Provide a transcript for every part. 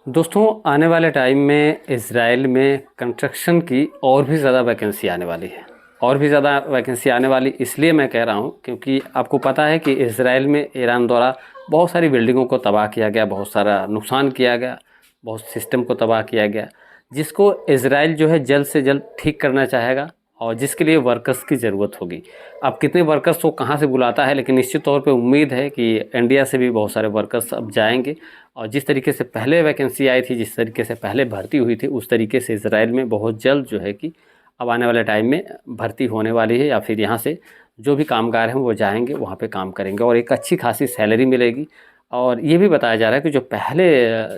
दोस्तों, आने वाले टाइम में इज़राइल में कंस्ट्रक्शन की और भी ज़्यादा वैकेंसी आने वाली है। और भी ज़्यादा वैकेंसी आने वाली इसलिए मैं कह रहा हूँ क्योंकि आपको पता है कि इज़राइल में ईरान द्वारा बहुत सारी बिल्डिंगों को तबाह किया गया, बहुत सारा नुकसान किया गया, बहुत सिस्टम को तबाह किया गया, जिसको इज़राइल जो है जल्द से जल्द ठीक करना चाहेगा और जिसके लिए वर्कर्स की ज़रूरत होगी। अब कितने वर्कर्स वो कहाँ से बुलाता है, लेकिन निश्चित तौर पे उम्मीद है कि इंडिया से भी बहुत सारे वर्कर्स अब जाएंगे और जिस तरीके से पहले वैकेंसी आई थी, जिस तरीके से पहले भर्ती हुई थी, उस तरीके से इज़राइल में बहुत जल्द जो है कि अब आने वाले टाइम में भर्ती होने वाली है या फिर यहाँ से जो भी कामगार हैं वो जाएंगे, वहाँ पे काम करेंगे और एक अच्छी खासी सैलरी मिलेगी। और ये भी बताया जा रहा है कि जो पहले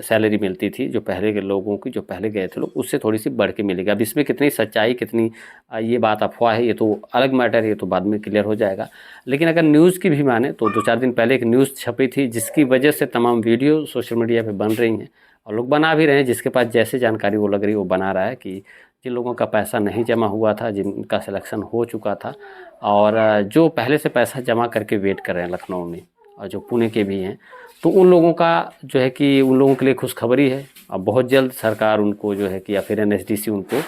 सैलरी मिलती थी, जो पहले के लोगों की, जो पहले गए थे लोग, उससे थोड़ी सी बढ़ के मिलेगी। अब इसमें कितनी सच्चाई, कितनी ये बात अफवाह है, ये तो अलग मैटर है, ये तो बाद में क्लियर हो जाएगा। लेकिन अगर न्यूज़ की भी माने तो 2-4 दिन पहले एक न्यूज़ छपी थी जिसकी वजह से तमाम वीडियो सोशल मीडिया पे बन रही हैं और लोग बना भी रहे हैं। जिसके पास जैसे जानकारी वो लग रही है वो बना रहा है कि जिन लोगों का पैसा नहीं जमा हुआ था, जिनका सिलेक्शन हो चुका था और जो पहले से पैसा जमा करके वेट कर रहे हैं लखनऊ में और जो पुणे के भी हैं, तो उन लोगों का जो है कि उन लोगों के लिए खुशखबरी है। अब बहुत जल्द सरकार उनको जो है कि या फिर एनएसडीसी उनको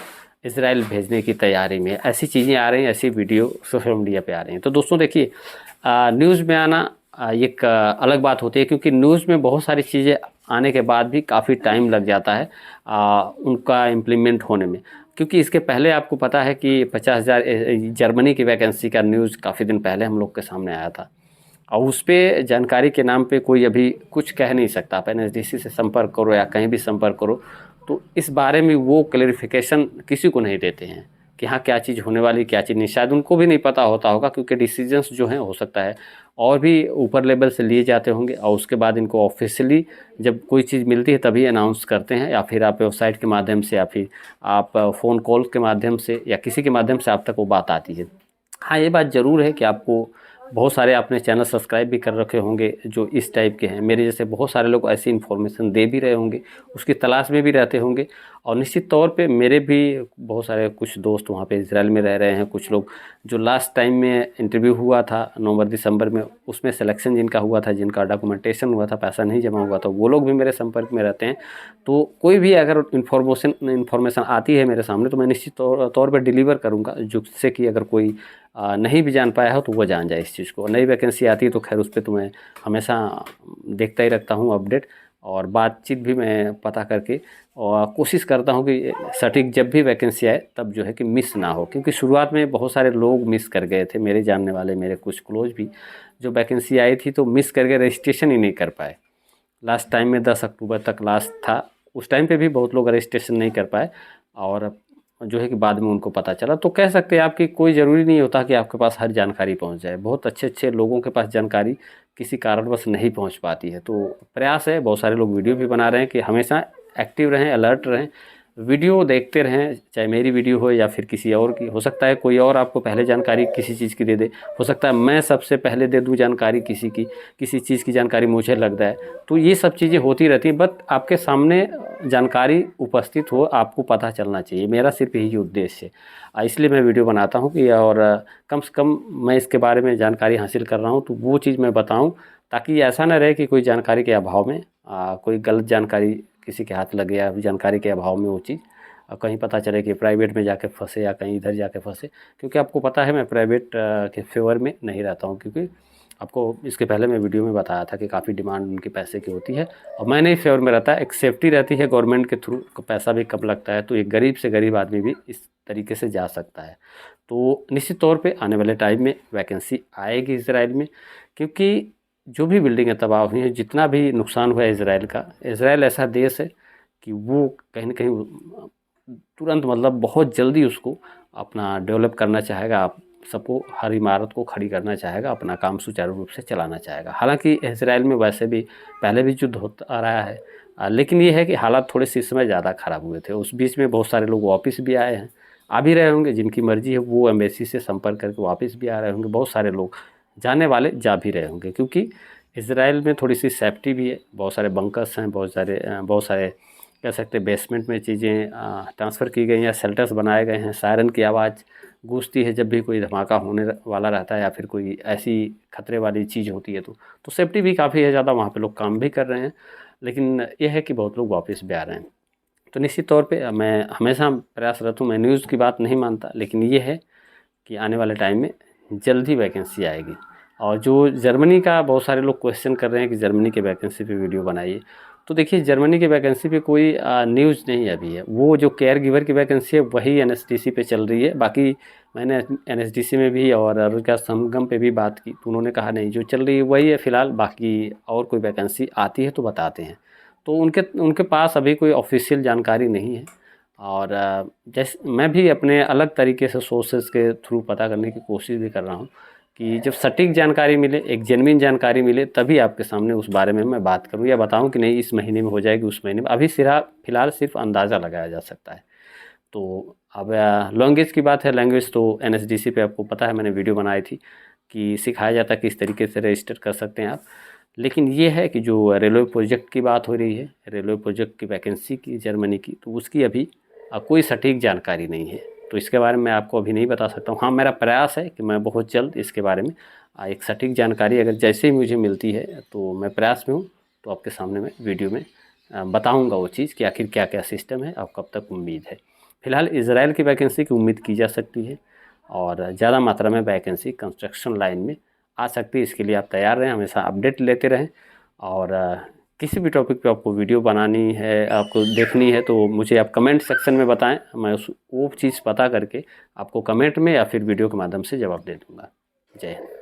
इज़राइल भेजने की तैयारी में है। ऐसी चीज़ें आ रही हैं, ऐसी वीडियो सोशल मीडिया पे आ रही हैं। तो दोस्तों देखिए, न्यूज़ में आना एक अलग बात होती है क्योंकि न्यूज़ में बहुत सारी चीज़ें आने के बाद भी काफ़ी टाइम लग जाता है उनका इम्प्लीमेंट होने में। क्योंकि इसके पहले आपको पता है कि 50,000 जर्मनी की वैकेंसी का न्यूज़ काफ़ी दिन पहले हम लोग के सामने आया था और उस पे जानकारी के नाम पे कोई अभी कुछ कह नहीं सकता। आप एनएसडीसी से संपर्क करो या कहीं भी संपर्क करो तो इस बारे में वो क्लेरिफिकेशन किसी को नहीं देते हैं कि हाँ क्या चीज़ होने वाली, क्या चीज़ नहीं। शायद उनको भी नहीं पता होता होगा क्योंकि डिसीजंस जो हैं हो सकता है और भी ऊपर लेवल से लिए जाते होंगे और उसके बाद इनको ऑफिशियली जब कोई चीज़ मिलती है तभी अनाउंस करते हैं या फिर आप वेबसाइट के माध्यम से या फिर आप फ़ोन कॉल के माध्यम से या किसी के माध्यम से आप तक वो बात आती है। हाँ, ये बात ज़रूर है कि आपको बहुत सारे आपने चैनल सब्सक्राइब भी कर रखे होंगे जो इस टाइप के हैं। मेरे जैसे बहुत सारे लोग ऐसी इन्फॉर्मेशन दे भी रहे होंगे, उसकी तलाश में भी रहते होंगे और निश्चित तौर पे मेरे भी बहुत सारे कुछ दोस्त वहाँ पे इज़राइल में रह रहे हैं। कुछ लोग जो लास्ट टाइम में इंटरव्यू हुआ था नवंबर-दिसंबर में, उसमें सिलेक्शन जिनका हुआ था, जिनका डॉक्यूमेंटेशन हुआ था, पैसा नहीं जमा हुआ था, वो लोग भी मेरे संपर्क में रहते हैं। तो कोई भी अगर इन्फॉर्मेशन आती है मेरे सामने तो मैं निश्चित तौर पे डिलीवर करूँगा, जिससे कि अगर कोई नहीं भी जान पाया हो तो वो जान जाए इस चीज़ को। नई वैकेंसी आती है तो खैर उस पे तो मैं हमेशा देखता ही रखता हूँ अपडेट और बातचीत भी मैं पता करके और कोशिश करता हूँ कि सटीक जब भी वैकेंसी आए तब जो है कि मिस ना हो। क्योंकि शुरुआत में बहुत सारे लोग मिस कर गए थे, मेरे जानने वाले, मेरे कुछ क्लोज भी, जो वैकेंसी आई थी तो मिस करके रजिस्ट्रेशन ही नहीं कर पाए। लास्ट टाइम में 10 अक्टूबर तक लास्ट था, उस टाइम पे भी बहुत लोग रजिस्ट्रेशन नहीं कर पाए और जो है कि बाद में उनको पता चला। तो कह सकते हैं आपकी कोई ज़रूरी नहीं होता कि आपके पास हर जानकारी पहुंच जाए। बहुत अच्छे-अच्छे लोगों के पास जानकारी किसी कारणवश नहीं पहुंच पाती है। तो प्रयास है, बहुत सारे लोग वीडियो भी बना रहे हैं कि हमेशा एक्टिव रहें, अलर्ट रहें, वीडियो देखते रहें, चाहे मेरी वीडियो हो या फिर किसी और की। हो सकता है कोई और आपको पहले जानकारी किसी चीज़ की दे दे, हो सकता है मैं सबसे पहले दे दूँ जानकारी किसी की, किसी चीज़ की जानकारी मुझे लग जाए। तो ये सब चीज़ें होती रहती हैं, बट आपके सामने जानकारी उपस्थित हो, आपको पता चलना चाहिए। मेरा सिर्फ यही उद्देश्य है। इसलिए मैं वीडियो बनाता हूँ कि और कम से कम मैं इसके बारे में जानकारी हासिल कर रहा हूँ तो वो चीज़ मैं बताऊँ, ताकि ऐसा ना रहे कि कोई जानकारी के अभाव में कोई गलत जानकारी किसी के हाथ लगे या जानकारी के अभाव में वो चीज़ कहीं पता चले कि प्राइवेट में जाके फँसे या कहीं इधर जाके फँसे। क्योंकि आपको पता है मैं प्राइवेट के फेवर में नहीं रहता हूँ, क्योंकि आपको इसके पहले मैं वीडियो में बताया था कि काफ़ी डिमांड उनके पैसे की होती है और मैं नहीं फेवर में रहता। एक सेफ्टी रहती है गवर्नमेंट के थ्रू, पैसा भी कम लगता है, तो एक गरीब से गरीब आदमी भी इस तरीके से जा सकता है। तो निश्चित तौर पे आने वाले टाइम में वैकेंसी आएगी इज़राइल में, क्योंकि जो भी बिल्डिंगें तबाह हुई हैं, जितना भी नुकसान हुआ है इज़राइल का, इज़राइल ऐसा देश है कि वो कहीं न कहीं तुरंत मतलब बहुत जल्दी उसको अपना डेवलप करना चाहेगा। आप सबको, हर इमारत को खड़ी करना चाहेगा, अपना काम सुचारू रूप से चलाना चाहेगा। हालाँकि इज़राइल में वैसे भी पहले भी युद्ध होता रहा है, लेकिन ये है कि हालात थोड़े-से इस समय ज़्यादा ख़राब हुए थे। उस बीच में बहुत सारे लोग वापस भी आए हैं, आ भी रहे होंगे, जिनकी मर्ज़ी है वो एम्बेसी से संपर्क करके वापस भी आ रहे होंगे। बहुत सारे लोग जाने वाले जा भी रहे होंगे, क्योंकि इज़राइल में थोड़ी-सी सेफ्टी भी है, बहुत सारे बंकर्स हैं, बहुत सारे कह सकते हैं बेसमेंट में चीज़ें ट्रांसफ़र की गई हैं, शेल्टर्स बनाए गए हैं। सायरन की आवाज़ गूंजती है जब भी कोई धमाका होने वाला रहता है या फिर कोई ऐसी खतरे वाली चीज़ होती है तो सेफ्टी भी काफ़ी है ज़्यादा, वहाँ पे लोग काम भी कर रहे हैं। लेकिन यह है कि बहुत लोग वापस भी आ रहे हैं। तो निश्चित तौर पे मैं हमेशा प्रयासरत हूँ, मैं न्यूज़ की बात नहीं मानता, लेकिन ये है कि आने वाले टाइम में जल्द ही वैकेंसी आएगी। और जो जर्मनी का बहुत सारे लोग क्वेश्चन कर रहे हैं कि जर्मनी के वैकेंसी पे वीडियो बनाइए, तो देखिए जर्मनी की वैकेंसी पे कोई न्यूज़ नहीं अभी है। वो जो केयर गिवर की वैकेंसी है वही एनएसटीसी पे चल रही है। बाकी मैंने एनएसडीसी में भी और रोजगार संगम पे भी बात की, तो उन्होंने कहा नहीं, जो चल रही है वही है फ़िलहाल, बाकी और कोई वैकेंसी आती है तो बताते हैं। तो उनके उनके पास अभी कोई ऑफिशियल जानकारी नहीं है। और जैसे मैं भी अपने अलग तरीके से सोर्सेज के थ्रू पता करने की कोशिश भी कर रहा हूँ कि जब सटीक जानकारी मिले, एक जेन्युइन जानकारी मिले, तभी आपके सामने उस बारे में मैं बात करूँ या बताऊँ कि नहीं इस महीने में हो जाएगी, उस महीने में। अभी फ़िलहाल सिर्फ अंदाज़ा लगाया जा सकता है। तो अब लैंग्वेज की बात है, लैंग्वेज तो एनएसडीसी पे आपको पता है मैंने वीडियो बनाई थी कि सिखाया जाता है किस तरीके से रजिस्टर कर सकते हैं आप। लेकिन ये है कि जो रेलवे प्रोजेक्ट की बात हो रही है, रेलवे प्रोजेक्ट की वैकेंसी की जर्मनी की, तो उसकी अभी कोई सटीक जानकारी नहीं है। तो इसके बारे में मैं आपको अभी नहीं बता सकता हूँ। हाँ, मेरा प्रयास है कि मैं बहुत जल्द इसके बारे में एक सटीक जानकारी अगर जैसे ही मुझे मिलती है तो मैं प्रयास में हूँ, तो आपके सामने मैं वीडियो में बताऊँगा वो चीज़ कि आखिर क्या क्या सिस्टम है और कब तक उम्मीद है। फ़िलहाल इज़राइल की वैकेंसी की उम्मीद की जा सकती है और ज़्यादा मात्रा में वैकेंसी कंस्ट्रक्शन लाइन में आ सकती है। इसके लिए आप तैयार रहें, हमेशा अपडेट लेते रहें। और किसी भी टॉपिक पे आपको वीडियो बनानी है, आपको देखनी है, तो मुझे आप कमेंट सेक्शन में बताएं, मैं वो चीज़ पता करके आपको कमेंट में या फिर वीडियो के माध्यम से जवाब दे दूँगा। जय हिंद।